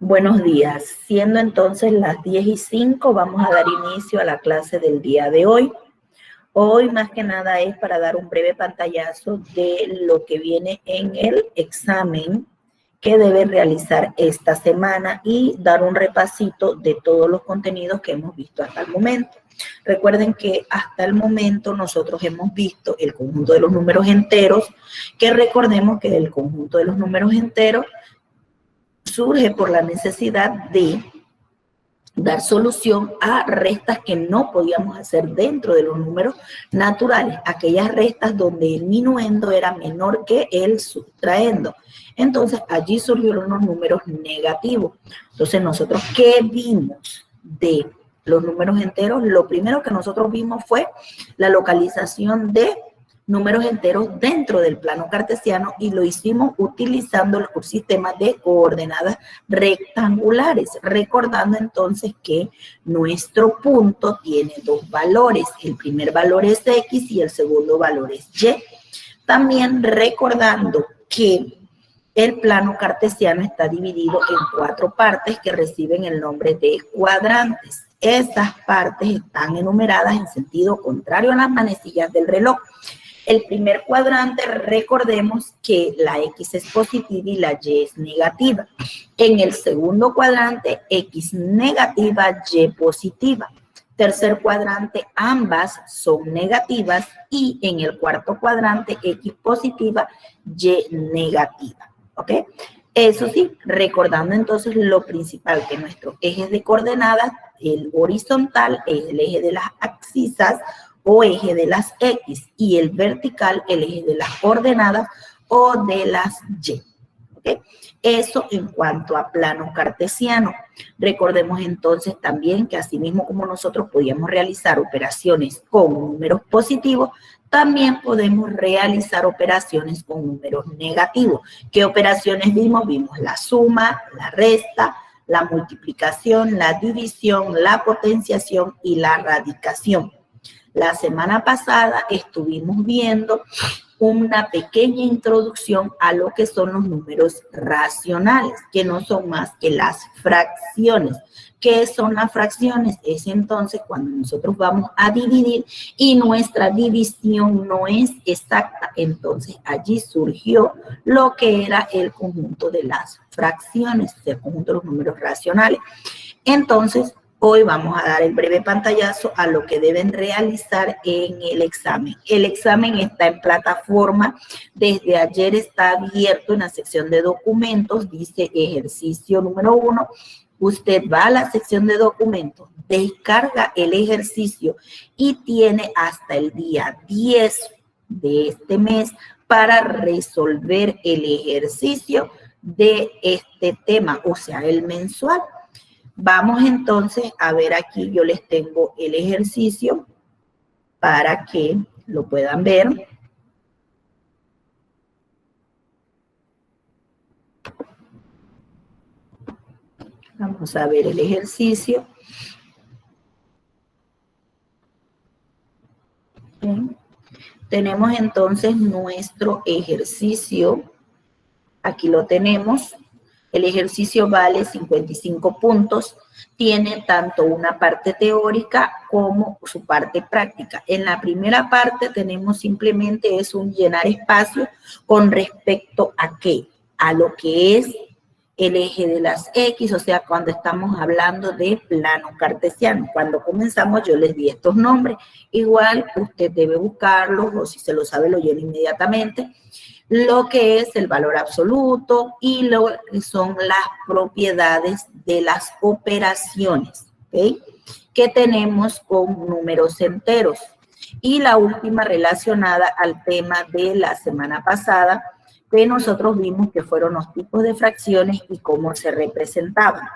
Buenos días. Siendo entonces las 10:05, vamos a dar inicio a la clase del día de hoy. Hoy más que nada es para dar un breve pantallazo de lo que viene en el examen que debe realizar esta semana y dar un repasito de todos los contenidos que hemos visto hasta el momento. Recuerden que hasta el momento nosotros hemos visto el conjunto de los números enteros, que recordemos que el conjunto de los números enteros surge por la necesidad de dar solución a restas que no podíamos hacer dentro de los números naturales, aquellas restas donde el minuendo era menor que el subtraendo. Entonces, allí surgieron los números negativos. Entonces, nosotros, ¿qué vimos de los números enteros? Lo primero que nosotros vimos fue la localización de números enteros dentro del plano cartesiano y lo hicimos utilizando el sistema de coordenadas rectangulares, recordando entonces que nuestro punto tiene dos valores, el primer valor es X y el segundo valor es Y. También recordando que el plano cartesiano está dividido en 4 partes que reciben el nombre de cuadrantes. Estas partes están enumeradas en sentido contrario a las manecillas del reloj. El primer cuadrante, recordemos que la X es positiva y la Y es negativa. En el segundo cuadrante, X negativa, Y positiva. Tercer cuadrante, ambas son negativas. Y en el cuarto cuadrante, X positiva, Y negativa. ¿Ok? Eso sí, recordando entonces lo principal, que nuestro eje de coordenadas, el horizontal es el eje de las abscisas, o eje de las X, y el vertical, el eje de las coordenadas o de las Y. ¿Okay? Eso en cuanto a plano cartesiano. Recordemos entonces también que así mismo como nosotros podíamos realizar operaciones con números positivos, también podemos realizar operaciones con números negativos. ¿Qué operaciones vimos? Vimos la suma, la resta, la multiplicación, la división, la potenciación y la radicación. La semana pasada estuvimos viendo una pequeña introducción a lo que son los números racionales, que no son más que las fracciones. ¿Qué son las fracciones? Es entonces cuando nosotros vamos a dividir y nuestra división no es exacta. Entonces allí surgió lo que era el conjunto de las fracciones, el conjunto de los números racionales. Entonces, hoy vamos a dar el breve pantallazo a lo que deben realizar en el examen. El examen está en plataforma. Desde ayer está abierto en la sección de documentos. Dice ejercicio número 1. Usted va a la sección de documentos, descarga el ejercicio y tiene hasta el día 10 de este mes para resolver el ejercicio de este tema, o sea, el mensual. Vamos entonces a ver aquí, yo les tengo el ejercicio para que lo puedan ver. Vamos a ver el ejercicio. Bien. Tenemos entonces nuestro ejercicio. Aquí lo tenemos. El ejercicio vale 55 puntos, tiene tanto una parte teórica como su parte práctica. En la primera parte tenemos simplemente es un llenar espacio con respecto a qué, a lo que es el eje de las X, o sea, cuando estamos hablando de plano cartesiano. Cuando comenzamos yo les di estos nombres, igual usted debe buscarlos o si se lo sabe lo llena inmediatamente. Lo que es el valor absoluto y lo que son las propiedades de las operaciones, ¿okay? Que tenemos con números enteros. Y la última relacionada al tema de la semana pasada, que nosotros vimos que fueron los tipos de fracciones y cómo se representaban.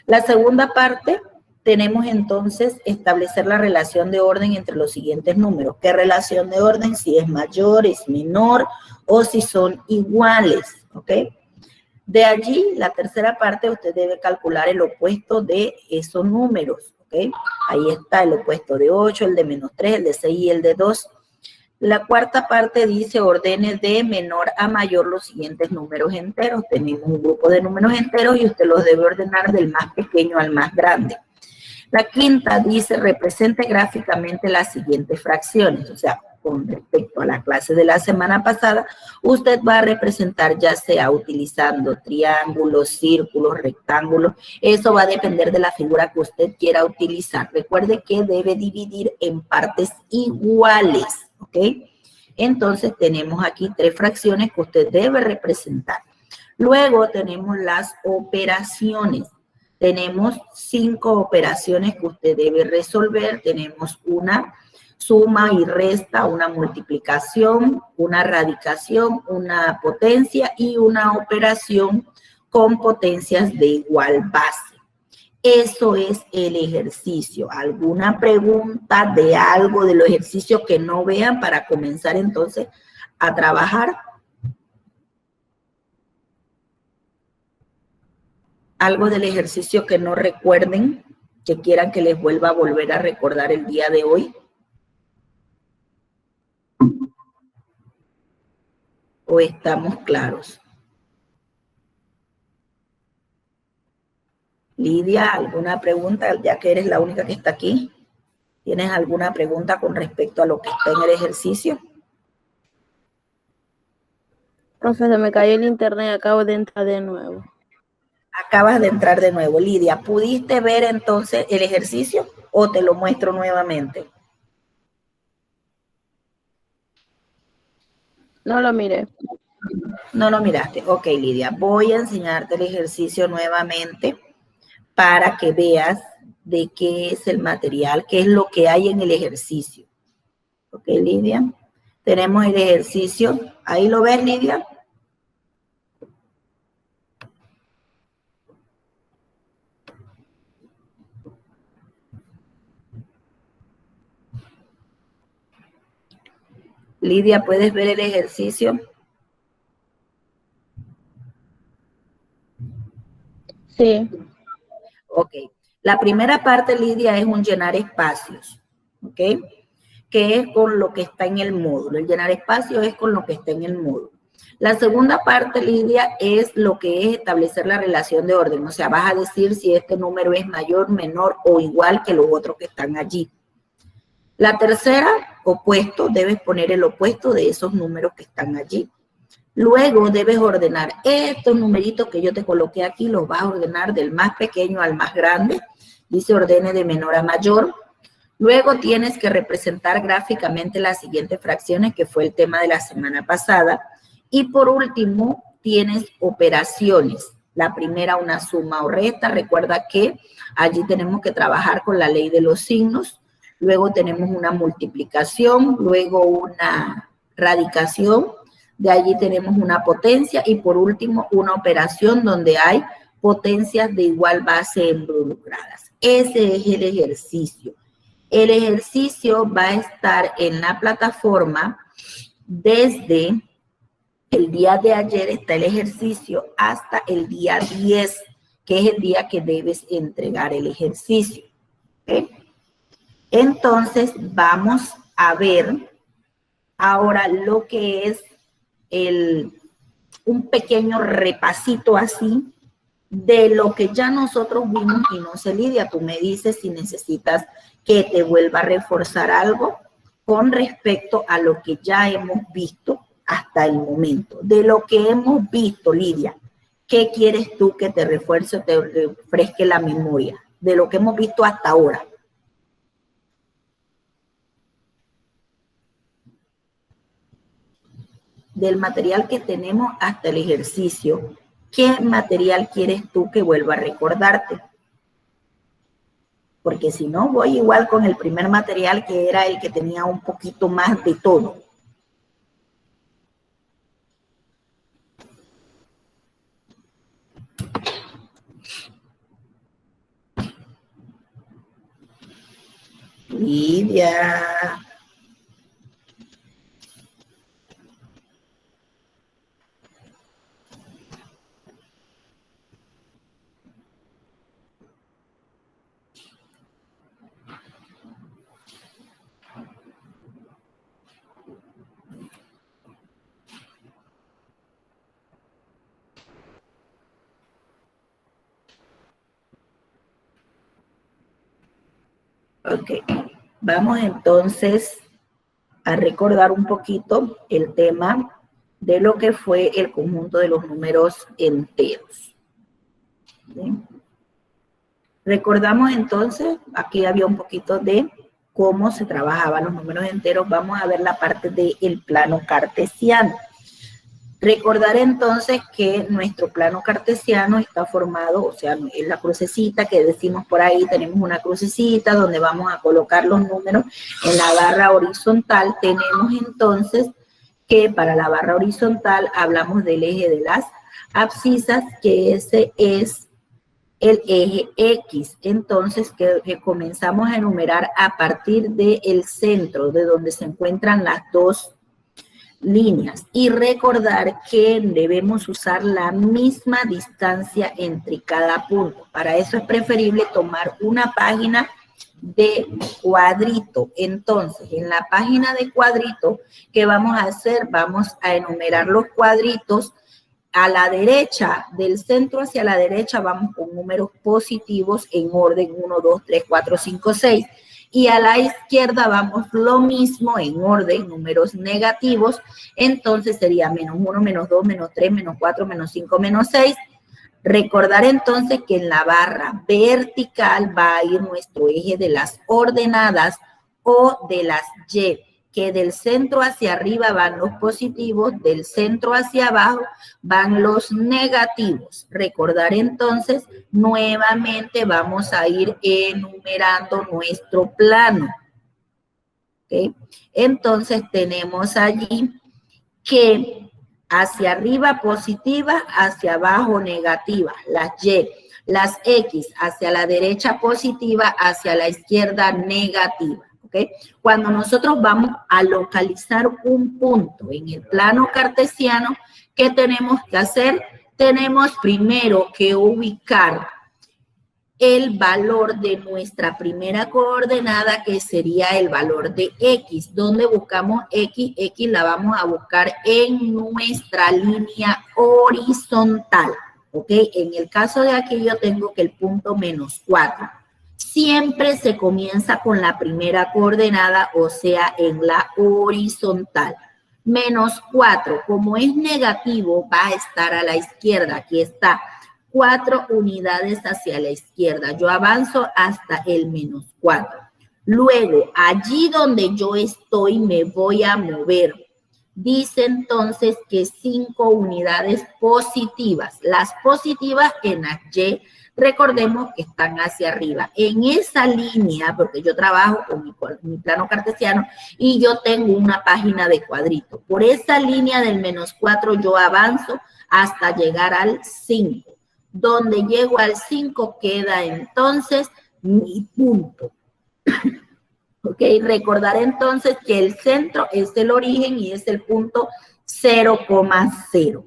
La segunda parte, tenemos entonces establecer la relación de orden entre los siguientes números. ¿Qué relación de orden? Si es mayor, es menor o si son iguales, ¿ok? De allí, la tercera parte, usted debe calcular el opuesto de esos números, ¿ok? Ahí está el opuesto de 8, el de -3, el de 6 y el de 2. La cuarta parte dice ordene de menor a mayor los siguientes números enteros. Tenemos un grupo de números enteros y usted los debe ordenar del más pequeño al más grande. La quinta dice represente gráficamente las siguientes fracciones. O sea, con respecto a la clase de la semana pasada, usted va a representar ya sea utilizando triángulos, círculos, rectángulos. Eso va a depender de la figura que usted quiera utilizar. Recuerde que debe dividir en partes iguales, ¿ok? Entonces tenemos aquí 3 fracciones que usted debe representar. Luego tenemos las operaciones. Tenemos 5 operaciones que usted debe resolver. Tenemos una suma y resta, una multiplicación, una radicación, una potencia y una operación con potencias de igual base. Eso es el ejercicio. ¿Alguna pregunta de algo de los ejercicios que no vean para comenzar entonces a trabajar? Algo del ejercicio que no recuerden, que quieran que les vuelva a volver a recordar el día de hoy. ¿O estamos claros? Lidia, ¿alguna pregunta? Ya que eres la única que está aquí. ¿Tienes alguna pregunta con respecto a lo que está en el ejercicio? Profe, se me cayó el internet, acabo de entrar de nuevo. Acabas de entrar de nuevo. Lidia, ¿pudiste ver entonces el ejercicio o te lo muestro nuevamente? No lo miré. No lo miraste. Ok, Lidia, voy a enseñarte el ejercicio nuevamente para que veas de qué es el material, qué es lo que hay en el ejercicio. Ok, Lidia. Tenemos el ejercicio. ¿Ahí lo ves, Lidia? Lidia, ¿puedes ver el ejercicio? Sí. Ok. La primera parte, Lidia, es un llenar espacios. ¿Ok? Que es con lo que está en el módulo. El llenar espacios es con lo que está en el módulo. La segunda parte, Lidia, es lo que es establecer la relación de orden. O sea, vas a decir si este número es mayor, menor o igual que los otros que están allí. La tercera, opuesto, debes poner el opuesto de esos números que están allí. Luego debes ordenar estos numeritos que yo te coloqué aquí, los vas a ordenar del más pequeño al más grande. Dice ordene de menor a mayor. Luego tienes que representar gráficamente las siguientes fracciones, que fue el tema de la semana pasada. Y por último, tienes operaciones. La primera, una suma o resta. Recuerda que allí tenemos que trabajar con la ley de los signos. Luego tenemos una multiplicación, luego una radicación. De allí tenemos una potencia y por último una operación donde hay potencias de igual base involucradas. Ese es el ejercicio. El ejercicio va a estar en la plataforma desde el día de ayer, está el ejercicio, hasta el día 10, que es el día que debes entregar el ejercicio. ¿Okay? Entonces, vamos a ver ahora lo que es un pequeño repasito así de lo que ya nosotros vimos. Y no sé, Lidia, tú me dices si necesitas que te vuelva a reforzar algo con respecto a lo que ya hemos visto hasta el momento. De lo que hemos visto, Lidia, ¿qué quieres tú que te refuerce o te refresque la memoria? De lo que hemos visto hasta ahora. Del material que tenemos hasta el ejercicio, ¿qué material quieres tú que vuelva a recordarte? Porque si no, voy igual con el primer material, que era el que tenía un poquito más de todo. Lidia. Ok, vamos entonces a recordar un poquito el tema de lo que fue el conjunto de los números enteros. ¿Bien? Recordamos entonces, aquí había un poquito de cómo se trabajaban los números enteros. Vamos a ver la parte del plano cartesiano. Recordar entonces que nuestro plano cartesiano está formado, o sea, es la crucecita que decimos por ahí, tenemos una crucecita donde vamos a colocar los números en la barra horizontal. Tenemos entonces que para la barra horizontal hablamos del eje de las abscisas, que ese es el eje X. Entonces, que comenzamos a enumerar a partir del centro, de donde se encuentran las dos líneas, y recordar que debemos usar la misma distancia entre cada punto. Para eso es preferible tomar una página de cuadrito. Entonces, en la página de cuadrito, ¿qué vamos a hacer? Vamos a enumerar los cuadritos. A la derecha, del centro hacia la derecha, vamos con números positivos en orden 1, 2, 3, 4, 5, 6. Y a la izquierda vamos lo mismo en orden, números negativos. Entonces sería menos 1, menos 2, menos 3, menos 4, menos 5, menos 6. Recordar entonces que en la barra vertical va a ir nuestro eje de las ordenadas o de las Y, que del centro hacia arriba van los positivos, del centro hacia abajo van los negativos. Recordar entonces, nuevamente vamos a ir enumerando nuestro plano. ¿Okay? Entonces tenemos allí que hacia arriba positiva, hacia abajo negativa, las Y, las X hacia la derecha positiva, hacia la izquierda negativa. ¿Okay? Cuando nosotros vamos a localizar un punto en el plano cartesiano, ¿qué tenemos que hacer? Tenemos primero que ubicar el valor de nuestra primera coordenada, que sería el valor de X. ¿Dónde buscamos X? X la vamos a buscar en nuestra línea horizontal. ¿Ok? En el caso de aquí yo tengo que el punto menos 4. Siempre se comienza con la primera coordenada, o sea, en la horizontal. Menos 4, como es negativo, va a estar a la izquierda. Aquí está, 4 unidades hacia la izquierda. Yo avanzo hasta el menos 4. Luego, allí donde yo estoy, me voy a mover. Dice entonces que 5 unidades positivas. Las positivas en las Y, recordemos que están hacia arriba. En esa línea, porque yo trabajo con mi plano cartesiano y yo tengo una página de cuadrito. Por esa línea del menos 4 yo avanzo hasta llegar al 5. Donde llego al 5 queda entonces mi punto. Ok, recordar entonces que el centro es el origen y es el punto 0,0.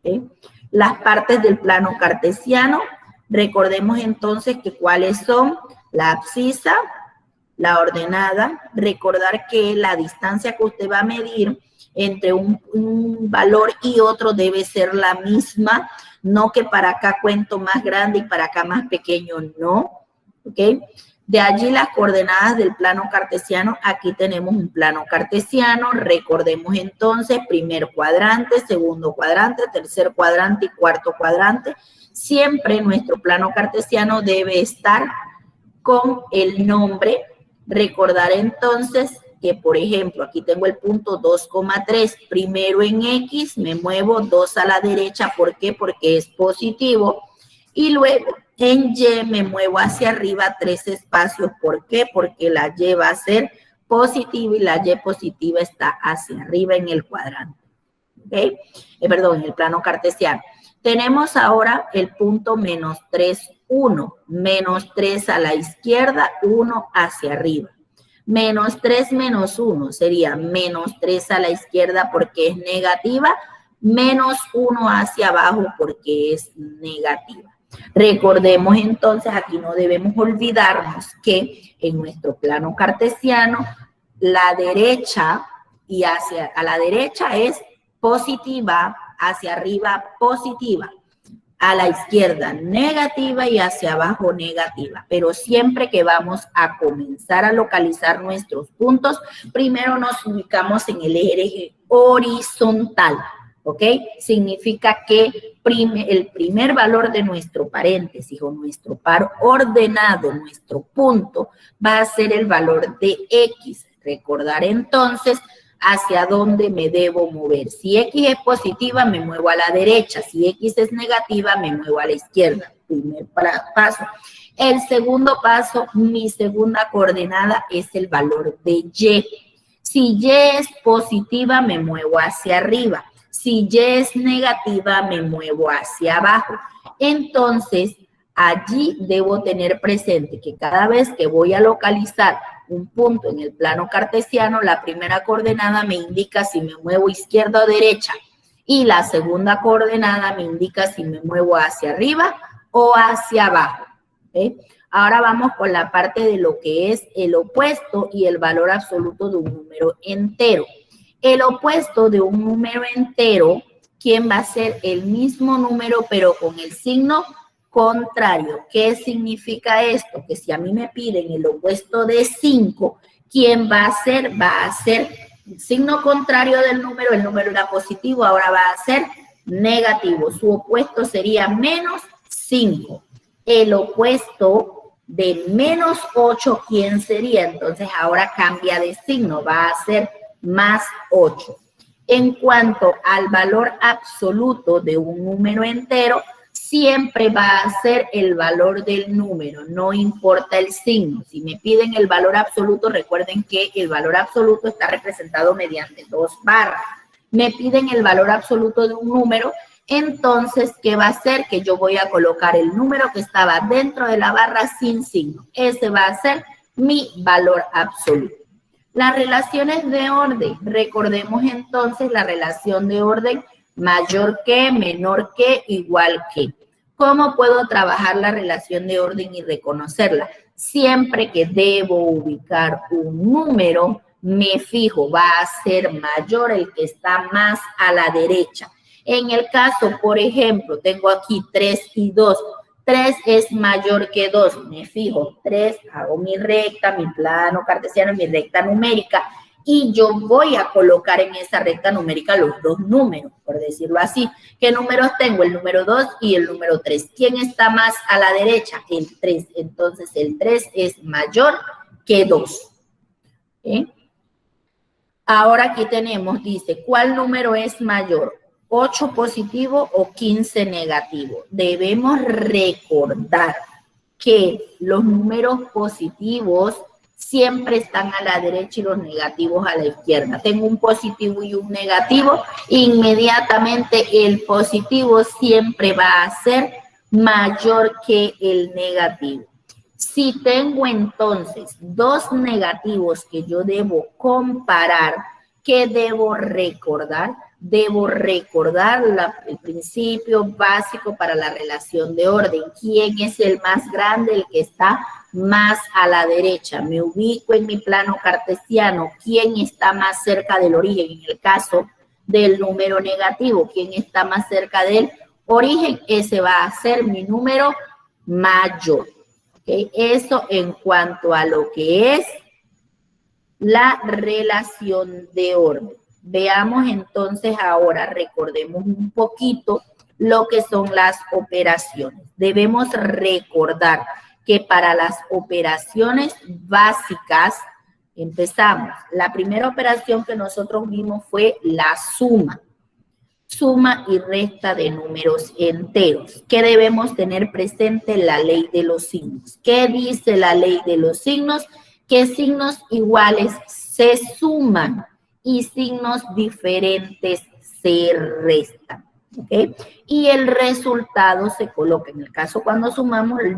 ¿Okay? Las partes del plano cartesiano, recordemos entonces que cuáles son: la abscisa, la ordenada. Recordar que la distancia que usted va a medir entre un valor y otro debe ser la misma, no que para acá cuento más grande y para acá más pequeño, no. ¿Ok? De allí las coordenadas del plano cartesiano. Aquí tenemos un plano cartesiano. Recordemos entonces, primer cuadrante, segundo cuadrante, tercer cuadrante y cuarto cuadrante. Siempre nuestro plano cartesiano debe estar con el nombre. Recordar entonces que, por ejemplo, aquí tengo el punto 2,3. Primero en X me muevo 2 a la derecha. ¿Por qué? Porque es positivo. Y luego en Y me muevo hacia arriba 3 espacios. ¿Por qué? Porque la Y va a ser positiva y la Y positiva está hacia arriba en el cuadrante. ¿Ok? Perdón, en el plano cartesiano. Tenemos ahora el punto menos 3, 1. Menos 3 a la izquierda, 1 hacia arriba. Menos 3 menos 1 sería menos 3 a la izquierda porque es negativa, menos 1 hacia abajo porque es negativa. Recordemos entonces, aquí no debemos olvidarnos que en nuestro plano cartesiano, la derecha y a la derecha es positiva, hacia arriba positiva. a la izquierda negativa y hacia abajo negativa. Pero siempre que vamos a comenzar a localizar nuestros puntos, primero nos ubicamos en el eje horizontal, ¿ok? Significa que el primer valor de nuestro paréntesis o nuestro par ordenado, nuestro punto, va a ser el valor de X. Recordar entonces hacia dónde me debo mover. Si X es positiva, me muevo a la derecha. Si X es negativa, me muevo a la izquierda. Primer paso. El segundo paso, mi segunda coordenada es el valor de Y. Si Y es positiva, me muevo hacia arriba. Si Y es negativa, me muevo hacia abajo. Entonces, allí debo tener presente que cada vez que voy a localizar un punto en el plano cartesiano, la primera coordenada me indica si me muevo izquierda o derecha y la segunda coordenada me indica si me muevo hacia arriba o hacia abajo. ¿Okay? Ahora vamos con la parte de lo que es el opuesto y el valor absoluto de un número entero. El opuesto de un número entero, ¿quién va a ser el mismo número pero con el signo contrario? ¿Qué significa esto? Que si a mí me piden el opuesto de 5, ¿quién va a ser? Va a ser el signo contrario del número, el número era positivo, ahora va a ser negativo. Su opuesto sería menos 5. El opuesto de menos 8, ¿quién sería? Entonces ahora cambia de signo, va a ser más 8. En cuanto al valor absoluto de un número entero, siempre va a ser el valor del número, no importa el signo. Si me piden el valor absoluto, recuerden que el valor absoluto está representado mediante 2 barras. Me piden el valor absoluto de un número, entonces, ¿qué va a hacer? Que yo voy a colocar el número que estaba dentro de la barra sin signo. Ese va a ser mi valor absoluto. Las relaciones de orden, recordemos entonces la relación de orden mayor que, menor que, igual que. ¿Cómo puedo trabajar la relación de orden y reconocerla? Siempre que debo ubicar un número, me fijo, va a ser mayor el que está más a la derecha. En el caso, por ejemplo, tengo aquí 3 y 2. 3 es mayor que 2. Me fijo, 3, hago mi recta, mi plano cartesiano, mi recta numérica. Y yo voy a colocar en esa recta numérica los 2 números, por decirlo así. ¿Qué números tengo? El número 2 y el número 3. ¿Quién está más a la derecha? El 3. Entonces, el 3 es mayor que 2. ¿Sí? Ahora aquí tenemos, dice, ¿cuál número es mayor? 8 positivo o 15 negativo. Debemos recordar que los números positivos siempre están a la derecha y los negativos a la izquierda. Tengo un positivo y un negativo, inmediatamente el positivo siempre va a ser mayor que el negativo. Si tengo entonces 2 negativos que yo debo comparar, ¿qué debo recordar? Debo recordar el principio básico para la relación de orden. ¿Quién es el más grande? El que está más a la derecha. Me ubico en mi plano cartesiano. ¿Quién está más cerca del origen? En el caso del número negativo, ¿quién está más cerca del origen? Ese va a ser mi número mayor. ¿Okay? Eso en cuanto a lo que es la relación de orden. Veamos entonces ahora, recordemos un poquito lo que son las operaciones. Debemos recordar que para las operaciones básicas, empezamos. La primera operación que nosotros vimos fue la suma. Suma y resta de números enteros. ¿Qué debemos tener presente? La ley de los signos. ¿Qué dice la ley de los signos? Que signos iguales se suman y signos diferentes se restan. ¿Okay? Y el resultado se coloca, en el caso cuando sumamos, el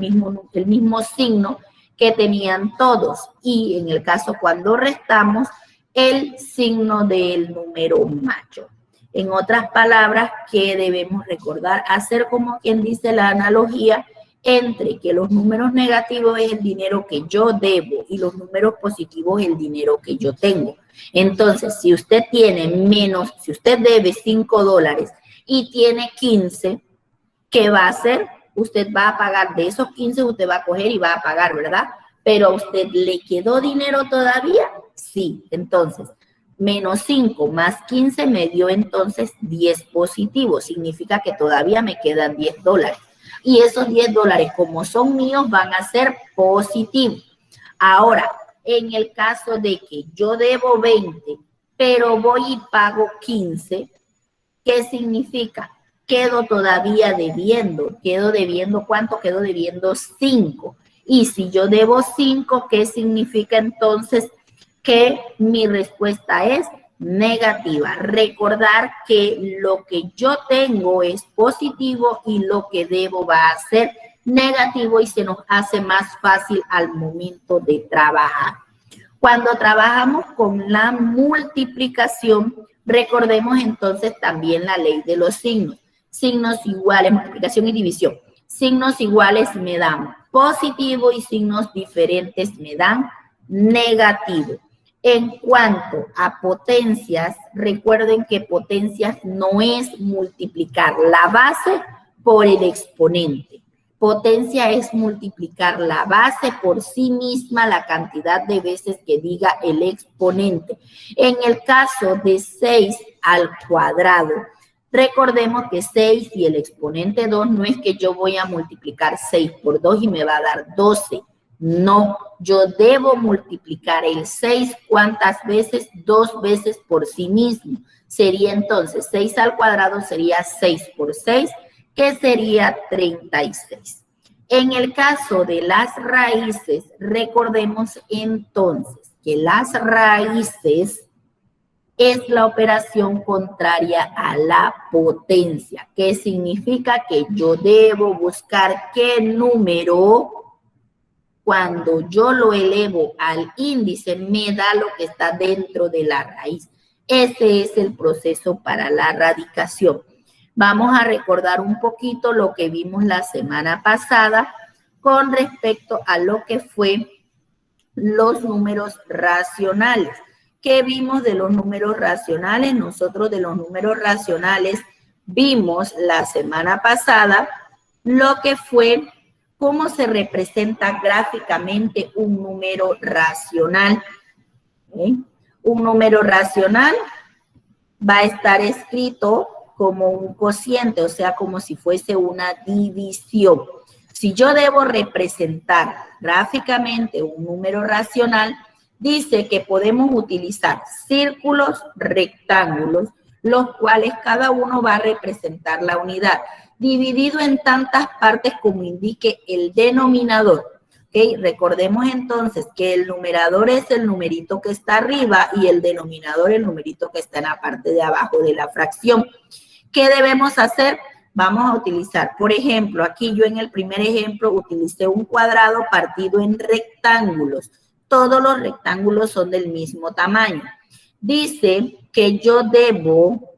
mismo signo que tenían todos. Y en el caso cuando restamos, el signo del número mayor. En otras palabras, ¿qué debemos recordar? Hacer como quien dice la analogía entre que los números negativos es el dinero que yo debo y los números positivos es el dinero que yo tengo. Entonces, si usted tiene menos, si usted debe $5 y tiene 15, ¿Qué va a hacer? Usted va a pagar de esos 15, usted va a coger y va a pagar, ¿verdad? Pero a usted le quedó dinero todavía, sí. Entonces, menos 5 más 15 me dio entonces 10 positivos. Significa que todavía me quedan $10. Y esos $10, como son míos, van a ser positivos. Ahora, en el caso de que yo debo 20, pero voy y pago 15, ¿qué significa? Quedo todavía debiendo. ¿Quedo debiendo cuánto? Quedo debiendo 5. Y si yo debo 5, ¿qué significa entonces? Que mi respuesta es negativa. Recordar que lo que yo tengo es positivo y lo que debo va a ser negativo y se nos hace más fácil al momento de trabajar. Cuando trabajamos con la multiplicación, recordemos entonces también la ley de los signos. Signos iguales, multiplicación y división. Signos iguales me dan positivo y signos diferentes me dan negativo. En cuanto a potencias, recuerden que potencias no es multiplicar la base por el exponente. Potencia es multiplicar la base por sí misma la cantidad de veces que diga el exponente. En el caso de 6 al cuadrado, recordemos que 6 y el exponente 2 no es que yo voy a multiplicar 6 por 2 y me va a dar 12. No, yo debo multiplicar el 6, ¿cuántas veces? 2 veces por sí mismo. Sería entonces 6 al cuadrado, sería 6 por 6, que sería 36. En el caso de las raíces, recordemos entonces que las raíces es la operación contraria a la potencia, que significa que yo debo buscar qué número, cuando yo lo elevo al índice, me da lo que está dentro de la raíz. Ese es el proceso para la radicación. Vamos a recordar un poquito lo que vimos la semana pasada con respecto a lo que fue los números racionales. ¿Qué vimos de los números racionales? Nosotros de los números racionales vimos la semana pasada lo que fue cómo se representa gráficamente un número racional. Un número racional va a estar escrito como un cociente, o sea, como si fuese una división. Si yo debo representar gráficamente un número racional, dice que podemos utilizar círculos, rectángulos, los cuales cada uno va a representar la unidad, dividido en tantas partes como indique el denominador. ¿Okay? Recordemos entonces que el numerador es el numerito que está arriba y el denominador el numerito que está en la parte de abajo de la fracción. ¿Qué debemos hacer? Vamos a utilizar, por ejemplo, aquí yo en el primer ejemplo utilicé un cuadrado partido en rectángulos. Todos los rectángulos son del mismo tamaño. Dice que yo debo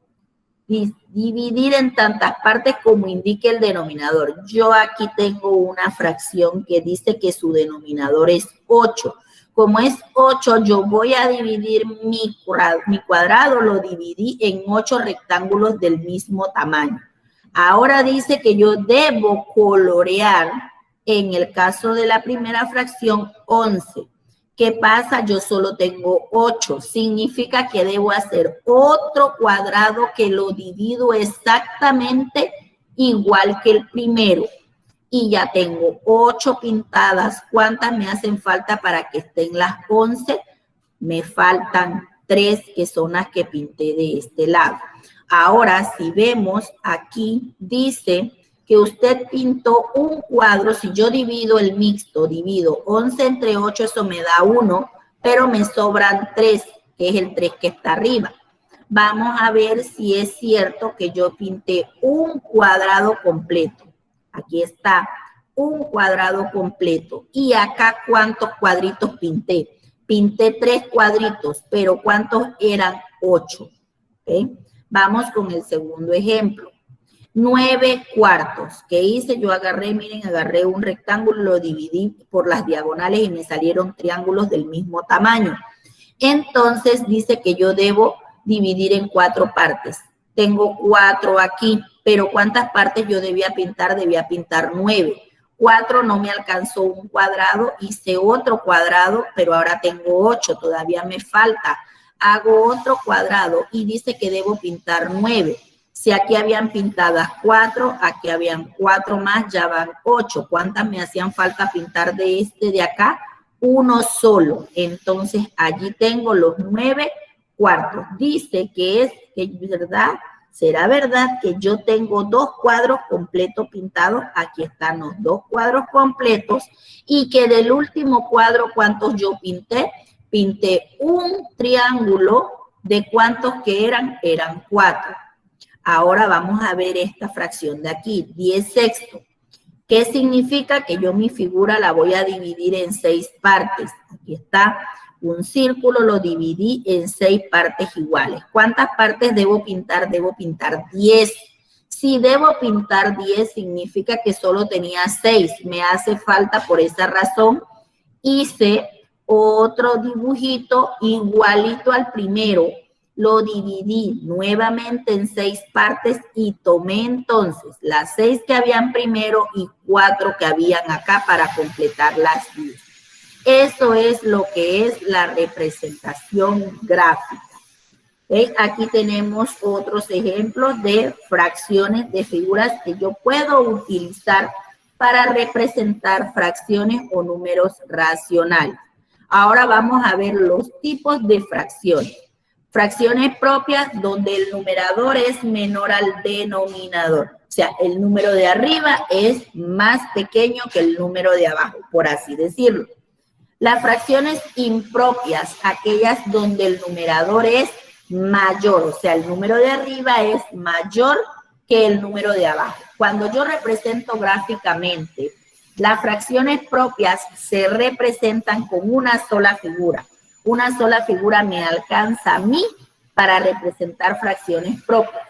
dividir en tantas partes como indique el denominador. Yo aquí tengo una fracción que dice que su denominador es 8. Como es 8, yo voy a dividir mi cuadrado, lo dividí en 8 rectángulos del mismo tamaño. Ahora dice que yo debo colorear, en el caso de la primera fracción, 11. ¿Qué pasa? Yo solo tengo 8. Significa que debo hacer otro cuadrado que lo divido exactamente igual que el primero. Y ya tengo 8 pintadas. ¿Cuántas me hacen falta para que estén las 11? Me faltan 3, que son las que pinté de este lado. Ahora, si vemos aquí, dice que usted pintó un cuadro. Si yo divido el mixto, divido 11 entre 8, eso me da 1, pero me sobran 3, que es el 3 que está arriba. Vamos a ver si es cierto que yo pinté un cuadrado completo. Aquí está, un cuadrado completo. Y acá, ¿cuántos cuadritos pinté? Pinté 3 cuadritos, pero ¿cuántos eran? 8. ¿Okay? Vamos con el segundo ejemplo. 9 cuartos. ¿Qué hice? Yo agarré, miren, agarré un rectángulo, lo dividí por las diagonales y me salieron triángulos del mismo tamaño. Entonces dice que yo debo dividir en 4 partes. Tengo 4 aquí, pero ¿cuántas partes yo debía pintar? Debía pintar 9. 4 no me alcanzó un cuadrado, hice otro cuadrado, pero ahora tengo 8, todavía me falta. Hago otro cuadrado y dice que debo pintar 9. Si aquí habían pintadas 4, aquí habían 4 más, ya van 8. ¿Cuántas me hacían falta pintar de este de acá? Uno solo. Entonces allí tengo los 9 cuartos. Dice que ¿verdad? ¿Será verdad que yo tengo 2 cuadros completos pintados? Aquí están los 2 cuadros completos. Y que del último cuadro, ¿cuántos yo pinté? Pinté un triángulo. ¿De cuántos que eran? Eran 4. Ahora vamos a ver esta fracción de aquí, 10 sextos. ¿Qué significa? Que yo mi figura la voy a dividir en 6 partes. Aquí está. Un círculo lo dividí en 6 partes iguales. ¿Cuántas partes debo pintar? Debo pintar 10. Si debo pintar 10, significa que solo tenía 6. Me hace falta, por esa razón, hice otro dibujito igualito al primero. Lo dividí nuevamente en 6 partes y tomé entonces las 6 que habían primero y 4 que habían acá para completar las 10. Eso es lo que es la representación gráfica. Aquí tenemos otros ejemplos de fracciones de figuras que yo puedo utilizar para representar fracciones o números racionales. Ahora vamos a ver los tipos de fracciones. Fracciones propias donde el numerador es menor al denominador. O sea, el número de arriba es más pequeño que el número de abajo, por así decirlo. Las fracciones impropias, aquellas donde el numerador es mayor, o sea, el número de arriba es mayor que el número de abajo. Cuando yo represento gráficamente, las fracciones propias se representan con una sola figura. Una sola figura me alcanza a mí para representar fracciones propias.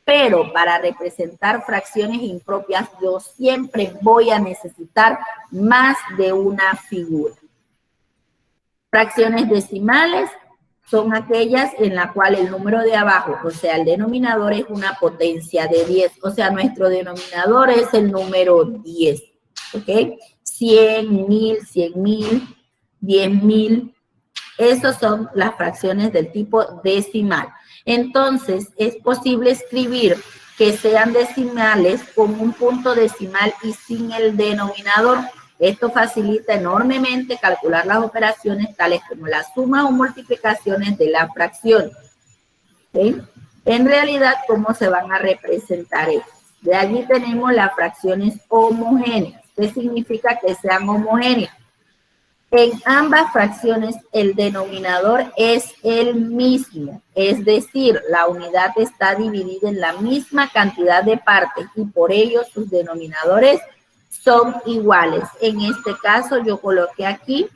Pero para representar fracciones impropias, yo siempre voy a necesitar más de una figura. Fracciones decimales son aquellas en las cuales el número de abajo, o sea, el denominador es una potencia de 10. O sea, nuestro denominador es el número 10. ¿Ok? 100, 1000, 100.000, 10.000. Esas son las fracciones del tipo decimal. Entonces, es posible escribir que sean decimales con un punto decimal y sin el denominador. Esto facilita enormemente calcular las operaciones tales como la suma o multiplicaciones de las fracciones. ¿Sí? En realidad, ¿cómo se van a representar estas? De allí tenemos las fracciones homogéneas. ¿Qué significa que sean homogéneas? En ambas fracciones el denominador es el mismo, es decir, la unidad está dividida en la misma cantidad de partes y por ello sus denominadores son iguales. En este caso yo coloqué aquí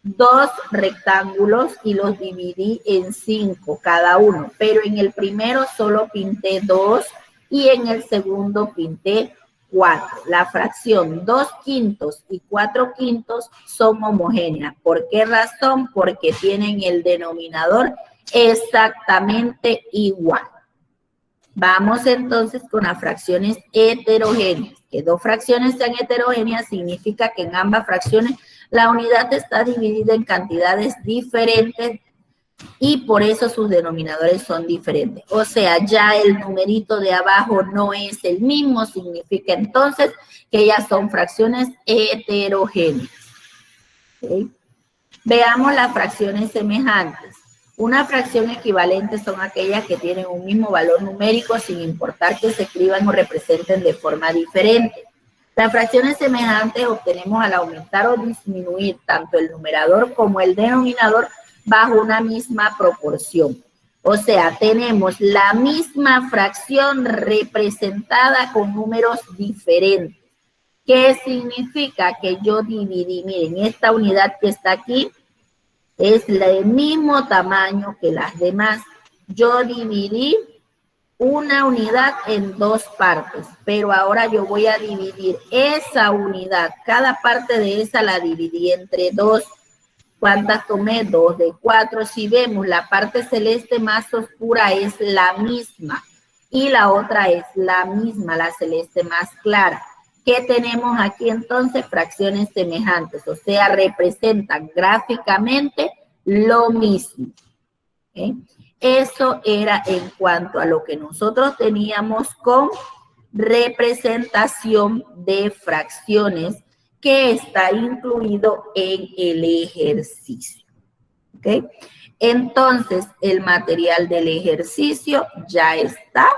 2 rectángulos y los dividí en 5 cada uno, pero en el primero solo pinté 2 y en el segundo pinté 4. La fracción 2/5 y 4/5 son homogéneas. ¿Por qué razón? Porque tienen el denominador exactamente igual. Vamos entonces con las fracciones heterogéneas. Que 2 fracciones sean heterogéneas significa que en ambas fracciones la unidad está dividida en cantidades diferentes y por eso sus denominadores son diferentes. O sea, ya el numerito de abajo no es el mismo, significa entonces que ellas son fracciones heterogéneas. ¿Okay? Veamos las fracciones semejantes. Una fracción equivalente son aquellas que tienen un mismo valor numérico sin importar que se escriban o representen de forma diferente. Las fracciones semejantes obtenemos al aumentar o disminuir tanto el numerador como el denominador bajo una misma proporción. O sea, tenemos la misma fracción representada con números diferentes. ¿Qué significa? Que yo dividí, miren, esta unidad que está aquí es del mismo tamaño que las demás. Yo dividí una unidad en 2 partes, pero ahora yo voy a dividir esa unidad. Cada parte de esa la dividí entre 2. ¿Cuántas tomé? 2 de 4. Si vemos, la parte celeste más oscura es la misma. y la otra es la misma, la celeste más clara. ¿Qué tenemos aquí entonces? Fracciones semejantes, o sea, representan gráficamente lo mismo. ¿Okay? Eso era en cuanto a lo que nosotros teníamos con representación de fracciones que está incluido en el ejercicio. ¿Okay? Entonces, el material del ejercicio ya está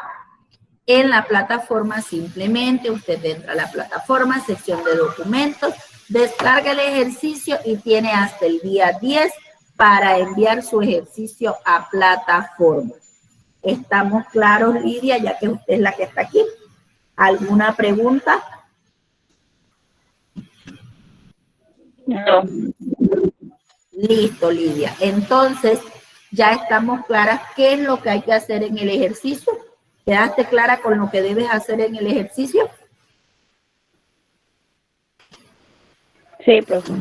en la plataforma. Simplemente usted entra a la plataforma, sección de documentos, descarga el ejercicio y tiene hasta el día 10 para enviar su ejercicio a plataforma. ¿Estamos claros, Lidia, ya que usted es la que está aquí? ¿Alguna pregunta? No. Listo, Lidia. Entonces, ya estamos claras qué es lo que hay que hacer en el ejercicio. ¿Quedaste clara con lo que debes hacer en el ejercicio? Sí, profe.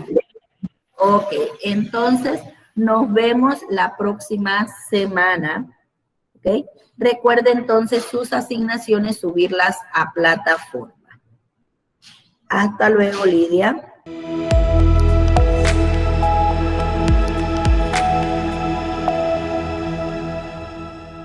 Ok, entonces nos vemos la próxima semana. ¿Ok? Recuerde entonces sus asignaciones, subirlas a plataforma. Hasta luego, Lidia.